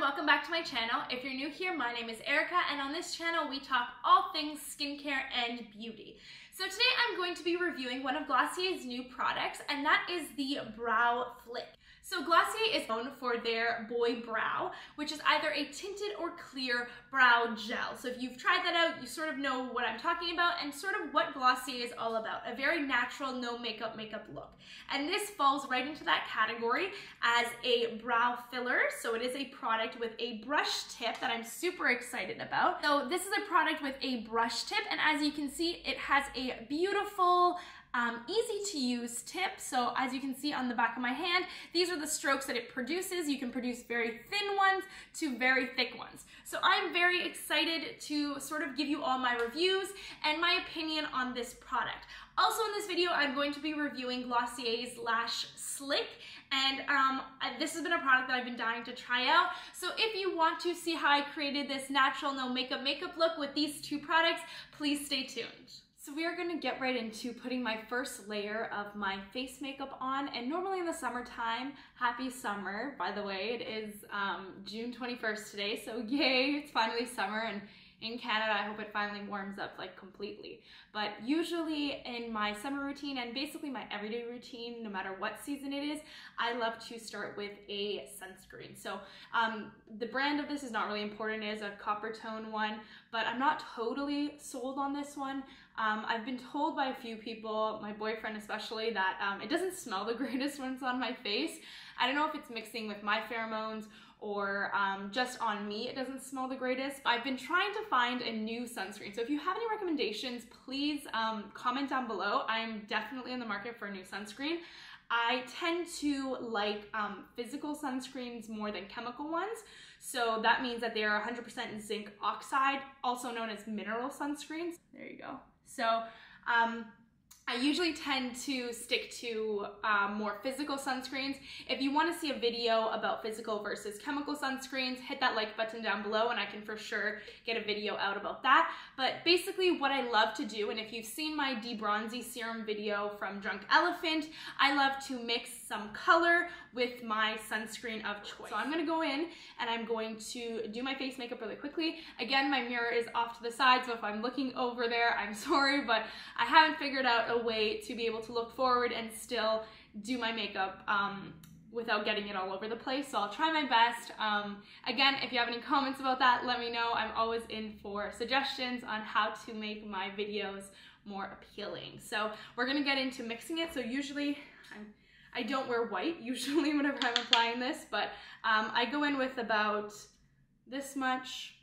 welcome back to my channel. If you're new here, my name is Erica, and on this channel we talk all things skincare and beauty. So today I'm going to be reviewing one of Glossier's new products, and that is the Brow Flick. So Glossier is known for their Boy Brow, which is either a tinted or clear brow gel. So if you've tried that out, you sort of know what I'm talking about and sort of what Glossier is all about. A very natural, no makeup look. And this falls right into that category as a brow filler. So it is a product with a brush tip that I'm super excited about. So this is a product with a brush tip, and as you can see, it has a beautiful, easy to use tip. So as you can see on the back of my hand, these are the strokes that it produces. You can produce very thin ones to very thick ones. So I'm very excited to sort of give you all my reviews and my opinion on this product. Also in this video, I'm going to be reviewing Glossier's Lash Flick, and this has been a product that I've been dying to try out. So if you want to see how I created this natural, no makeup look with these two products, please stay tuned. So we are going to get right into putting my first layer of my face makeup on, and normally in the summertime, happy summer, by the way, it is June 21st today, so yay, it's finally summer, and in Canada, I hope it finally warms up like completely. But usually in my summer routine and basically my everyday routine, no matter what season it is, I love to start with a sunscreen. So the brand of this is not really important. It is a copper tone one, but I'm not totally sold on this one. I've been told by a few people, my boyfriend especially, that it doesn't smell the greatest when it's on my face. I don't know if it's mixing with my pheromones or just on me, it doesn't smell the greatest. I've been trying to find a new sunscreen. So if you have any recommendations, please comment down below. I'm definitely in the market for a new sunscreen. I tend to like physical sunscreens more than chemical ones. So that means that they are 100% zinc oxide, also known as mineral sunscreens. There you go. So I usually tend to stick to more physical sunscreens. If you want to see a video about physical versus chemical sunscreens, hit that like button down below and I can for sure get a video out about that. But basically what I love to do, and if you've seen my debronzy serum video from Drunk Elephant, I love to mix some color with my sunscreen of choice. So I'm going to go in and I'm going to do my face makeup really quickly. Again, my mirror is off to the side, so if I'm looking over there, I'm sorry, but I haven't figured out a way to be able to look forward and still do my makeup without getting it all over the place, so I'll try my best. Again, if you have any comments about that, let me know. I'm always in for suggestions on how to make my videos more appealing. So we're gonna get into mixing it. So usually I don't wear white usually whenever I'm applying this, but I go in with about this much,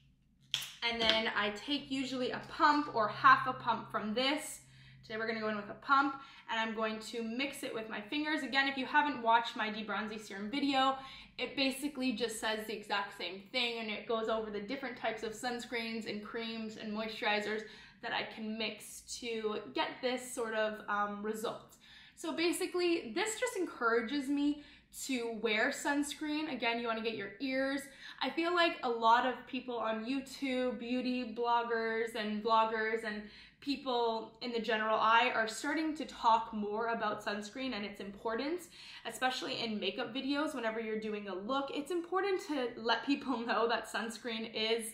and then I take usually a pump or half a pump from this. Today we're going to go in with a pump, and I'm going to mix it with my fingers. Again, if you haven't watched my debronzy serum video, it basically just says the exact same thing, and it goes over the different types of sunscreens and creams and moisturizers that I can mix to get this sort of result. So basically, this just encourages me to wear sunscreen. Again, you want to get your ears. I feel like a lot of people on YouTube, beauty bloggers and vloggers and people in the general eye are starting to talk more about sunscreen and its importance, especially in makeup videos. Whenever you're doing a look, it's important to let people know that sunscreen is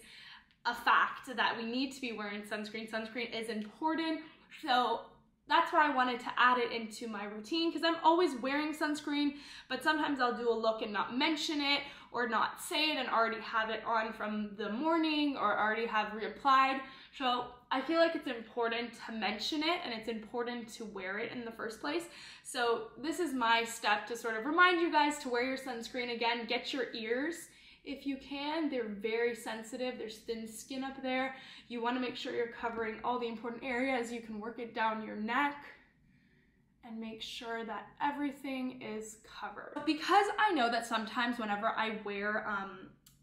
a fact, that we need to be wearing sunscreen. Sunscreen is important. So that's why I wanted to add it into my routine, because I'm always wearing sunscreen, but sometimes I'll do a look and not mention it or not say it and already have it on from the morning or already have reapplied. So I feel like it's important to mention it and it's important to wear it in the first place. So this is my step to sort of remind you guys to wear your sunscreen. Again, get your ears if you can. They're very sensitive. There's thin skin up there. You want to make sure you're covering all the important areas. You can work it down your neck and make sure that everything is covered. Because I know that sometimes whenever I wear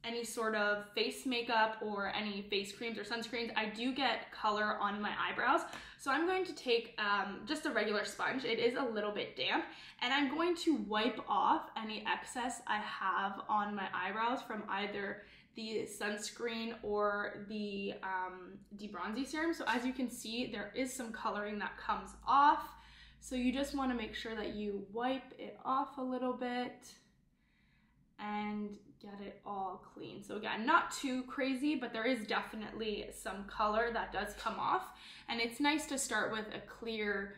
any sort of face makeup or any face creams or sunscreens, I do get color on my eyebrows. So I'm going to take just a regular sponge. It is a little bit damp, and I'm going to wipe off any excess I have on my eyebrows from either the sunscreen or the debronzy serum. So as you can see, there is some coloring that comes off. So you just want to make sure that you wipe it off a little bit and get it all clean. So again, not too crazy, but there is definitely some color that does come off. And it's nice to start with a clear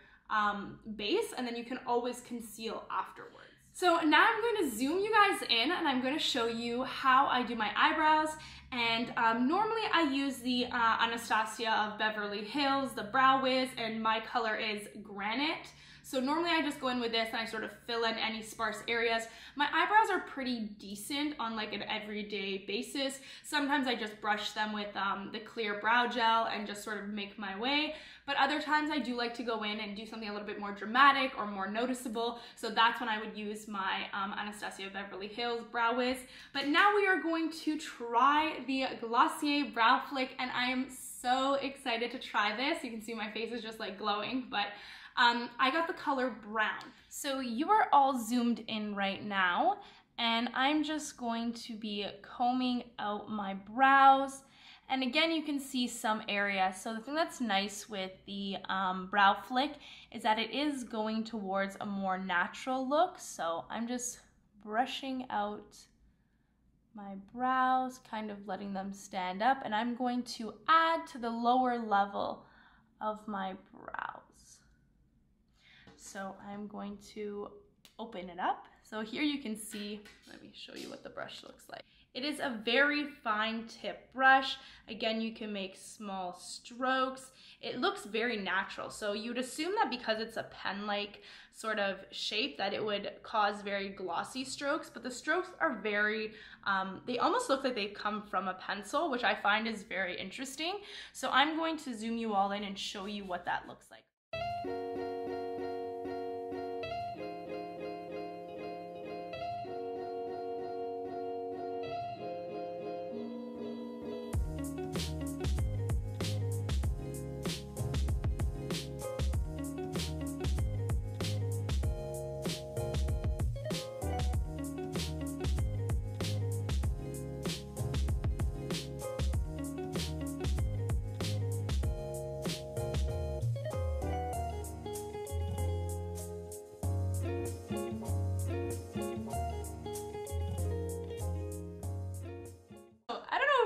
base, and then you can always conceal afterwards. So now I'm going to zoom you guys in, and I'm going to show you how I do my eyebrows. And normally I use the Anastasia of Beverly Hills, the Brow Wiz, and my color is Granite. So normally I just go in with this and I sort of fill in any sparse areas. My eyebrows are pretty decent on like an everyday basis. Sometimes I just brush them with the clear brow gel and just sort of make my way. But other times I do like to go in and do something a little bit more dramatic or more noticeable. So that's when I would use my Anastasia Beverly Hills Brow Wiz. But now we are going to try the Glossier Brow Flick, and I am so excited to try this. You can see my face is just like glowing, but I got the color brown. So you are all zoomed in right now, and I'm just going to be combing out my brows. And again, you can see some areas. So the thing that's nice with the Brow Flick is that it is going towards a more natural look. So I'm just brushing out my brows, kind of letting them stand up, and I'm going to add to the lower level of my brows. So I'm going to open it up. So here you can see, let me show you what the brush looks like. It is a very fine tip brush. Again, you can make small strokes. It looks very natural. So you'd assume that because it's a pen-like sort of shape that it would cause very glossy strokes, but the strokes are very, they almost look like they've come from a pencil, which I find is very interesting. So I'm going to zoom you all in and show you what that looks like.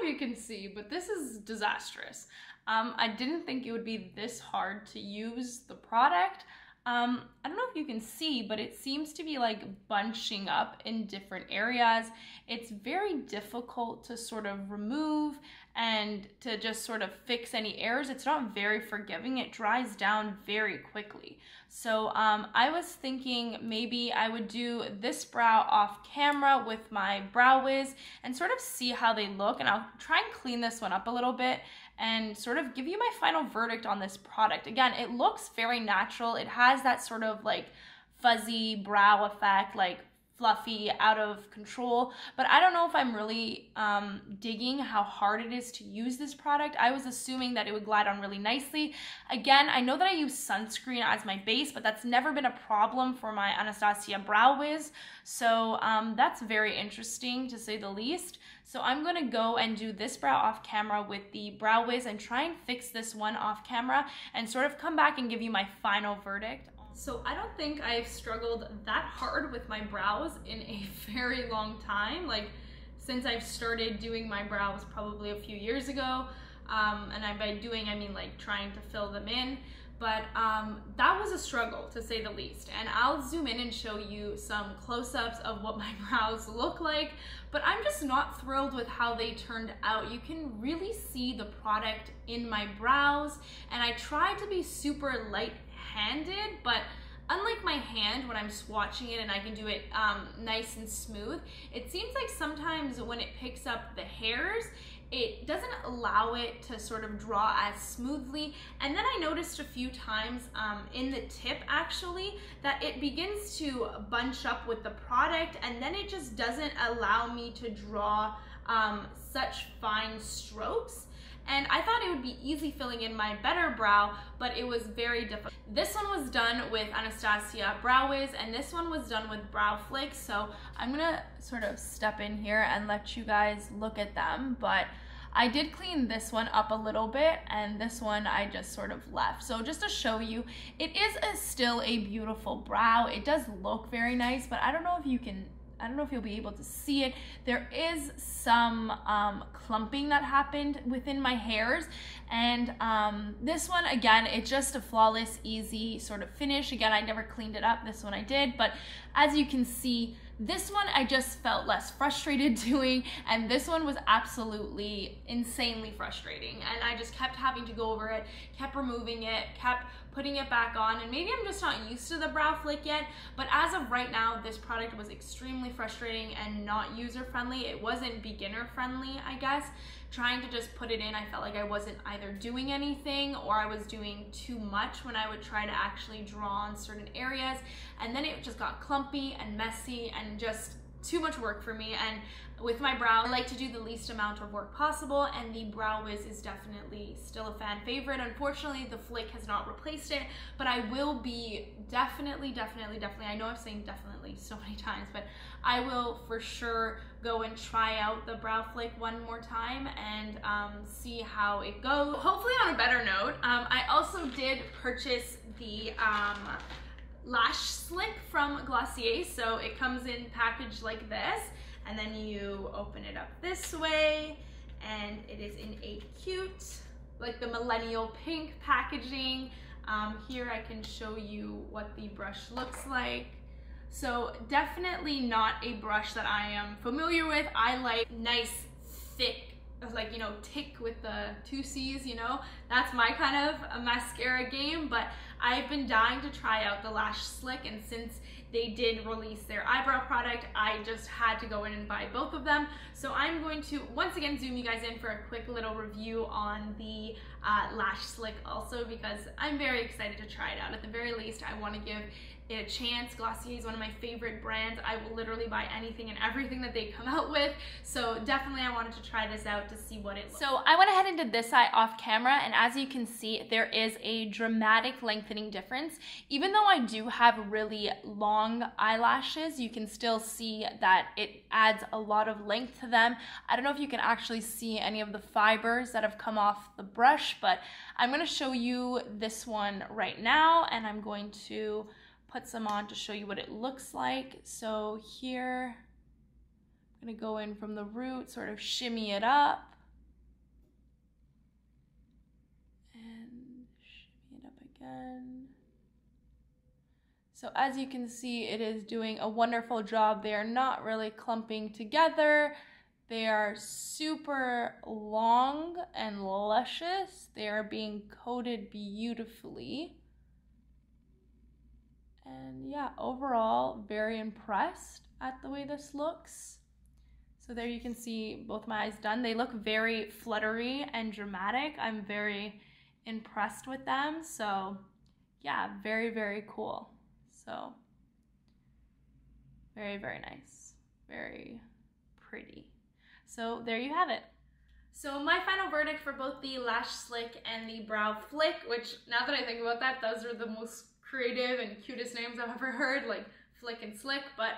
You can see, but this is disastrous. I didn't think it would be this hard to use the product. I don't know if you can see, but it seems to be like bunching up in different areas. It's very difficult to sort of remove and to just sort of fix any errors. It's not very forgiving. It dries down very quickly. So I was thinking maybe I would do this brow off camera with my Brow Wiz and sort of see how they look, and I'll try and clean this one up a little bit and sort of give you my final verdict on this product. Again, it looks very natural. It has that sort of like fuzzy brow effect, like fluffy, out of control, but I don't know if I'm really digging how hard it is to use this product. I was assuming that it would glide on really nicely. Again, I know that I use sunscreen as my base, but that's never been a problem for my Anastasia Brow Wiz, so that's very interesting to say the least. So I'm gonna go and do this brow off camera with the Brow Wiz and try and fix this one off camera and sort of come back and give you my final verdict. So I don't think I've struggled that hard with my brows in a very long time, like since I've started doing my brows probably a few years ago. And by doing, I mean like trying to fill them in. But that was a struggle, to say the least. And I'll zoom in and show you some close-ups of what my brows look like, but I'm just not thrilled with how they turned out. You can really see the product in my brows, and I tried to be super light-handed, but unlike my hand when I'm swatching it and I can do it nice and smooth, it seems like sometimes when it picks up the hairs, it doesn't allow it to sort of draw as smoothly. And then I noticed a few times in the tip actually that it begins to bunch up with the product, and then it just doesn't allow me to draw such fine strokes. And I thought it would be easy filling in my better brow, but it was very difficult. This one was done with Anastasia Brow Wiz, and this one was done with Brow Flick. So I'm gonna sort of step in here and let you guys look at them. But I did clean this one up a little bit, and this one I just sort of left. So just to show you, it is still a beautiful brow. It does look very nice, but I don't know if you can I don't know if you'll be able to see it. There is some clumping that happened within my hairs, and this one, again, it's just a flawless, easy sort of finish. Again, I never cleaned it up. This one I did, but as you can see, this one I just felt less frustrated doing, and this one was absolutely insanely frustrating, and I just kept having to go over it, kept removing it, kept putting it back on, and maybe I'm just not used to the brow flick yet, but as of right now, this product was extremely frustrating and not user-friendly. It wasn't beginner-friendly, I guess. Trying to just put it in, I felt like I wasn't either doing anything or I was doing too much when I would try to actually draw on certain areas, and then it just got clumpy and messy and just too much work for me. And with my brow, I like to do the least amount of work possible, and the Brow Wiz is definitely still a fan favorite. Unfortunately, the Flick has not replaced it, but I will be definitely, I know I'm saying definitely so many times, but I will for sure go and try out the Brow Flick one more time and see how it goes. Hopefully on a better note, I also did purchase the Lash Flick from Glossier. So it comes in packaged like this, and then you open it up this way, and it is in a cute, like the millennial pink packaging. Here I can show you what the brush looks like. So definitely not a brush that I am familiar with. I like nice, thick, like, you know, tick with the 2 C's, you know, that's my kind of a mascara game. But I've been dying to try out the Lash Flick, and since they did release their eyebrow product, I just had to go in and buy both of them. So I'm going to once again zoom you guys in for a quick little review on the Lash Flick also, because I'm very excited to try it out. At the very least, I want to give it a chance. Glossier is one of my favorite brands. I will literally buy anything and everything that they come out with. So definitely I wanted to try this out to see what it looks like. So I went ahead and did this eye off camera, and as you can see, there is a dramatic lengthening difference. Even though I do have really long eyelashes, you can still see that it adds a lot of length to them. I don't know if you can actually see any of the fibers that have come off the brush, but I'm going to show you this one right now, and I'm going to put some on to show you what it looks like. So here, I'm gonna go in from the root, sort of shimmy it up, and shimmy it up again. So as you can see, it is doing a wonderful job. They are not really clumping together. They are super long and luscious. They are being coated beautifully. And yeah, overall, very impressed at the way this looks. So there you can see both my eyes done. They look very fluttery and dramatic. I'm very impressed with them. So yeah, very, very cool. So very, very nice. Very pretty. So there you have it. So my final verdict for both the Lash Flick and the Brow Flick, which now that I think about that, those are the most creative and cutest names I've ever heard, like Flick and Slick. But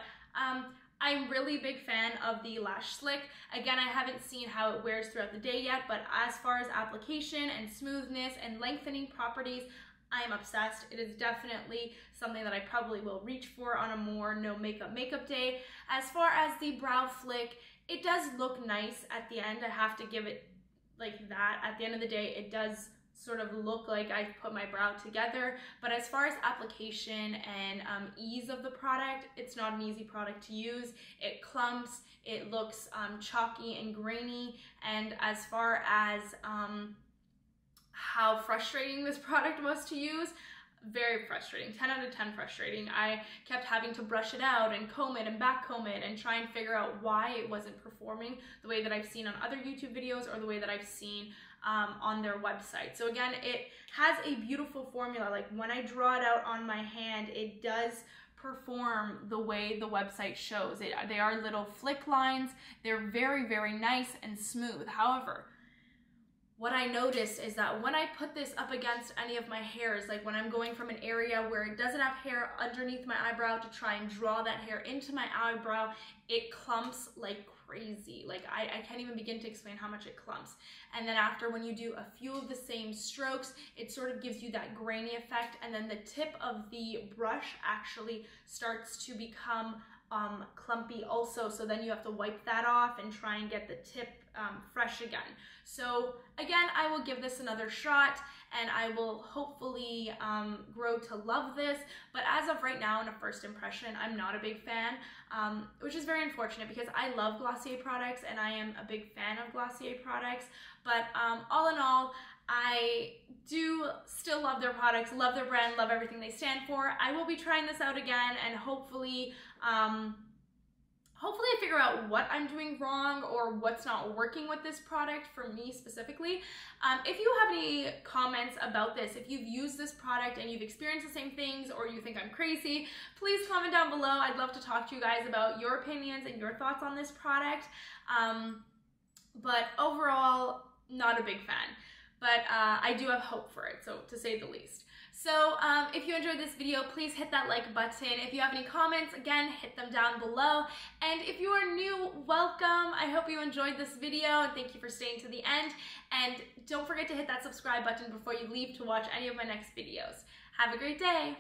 I'm really big fan of the Lash Flick. Again, I haven't seen how it wears throughout the day yet, but as far as application and smoothness and lengthening properties, I am obsessed. It is definitely something that I probably will reach for on a more no makeup day. As far as the Brow Flick, it does look nice at the end. I have to give it like that. At the end of the day, it does sort of look like I've put my brow together, but as far as application and ease of the product, it's not an easy product to use. It clumps, it looks chalky and grainy, and as far as how frustrating this product was to use, very frustrating. 10 out of 10 frustrating. I kept having to brush it out and comb it and back comb it and try and figure out why it wasn't performing the way that I've seen on other YouTube videos or the way that I've seen on their website. So again, it has a beautiful formula. Like when I draw it out on my hand, it does perform the way the website shows it. They are little flick lines. They're very, very nice and smooth. However, what I noticed is that when I put this up against any of my hairs, like when I'm going from an area where it doesn't have hair underneath my eyebrow to try and draw that hair into my eyebrow, it clumps like crazy. Like I can't even begin to explain how much it clumps. And then after, when you do a few of the same strokes, it sort of gives you that grainy effect, and then the tip of the brush actually starts to become clumpy also, so then you have to wipe that off and try and get the tip fresh again. So again, I will give this another shot and I will hopefully grow to love this, but as of right now, in a first impression, I'm not a big fan, which is very unfortunate because I love Glossier products and I am a big fan of Glossier products, but all in all, I do still love their products, love their brand, love everything they stand for. I will be trying this out again and hopefully I figure out what I'm doing wrong or what's not working with this product for me specifically. If you have any comments about this, if you've used this product and you've experienced the same things or you think I'm crazy, please comment down below. I'd love to talk to you guys about your opinions and your thoughts on this product. But overall, not a big fan. But I do have hope for it, so to say the least. So if you enjoyed this video, please hit that like button. If you have any comments, again, hit them down below. And if you are new, welcome. I hope you enjoyed this video and thank you for staying to the end. And don't forget to hit that subscribe button before you leave to watch any of my next videos. Have a great day.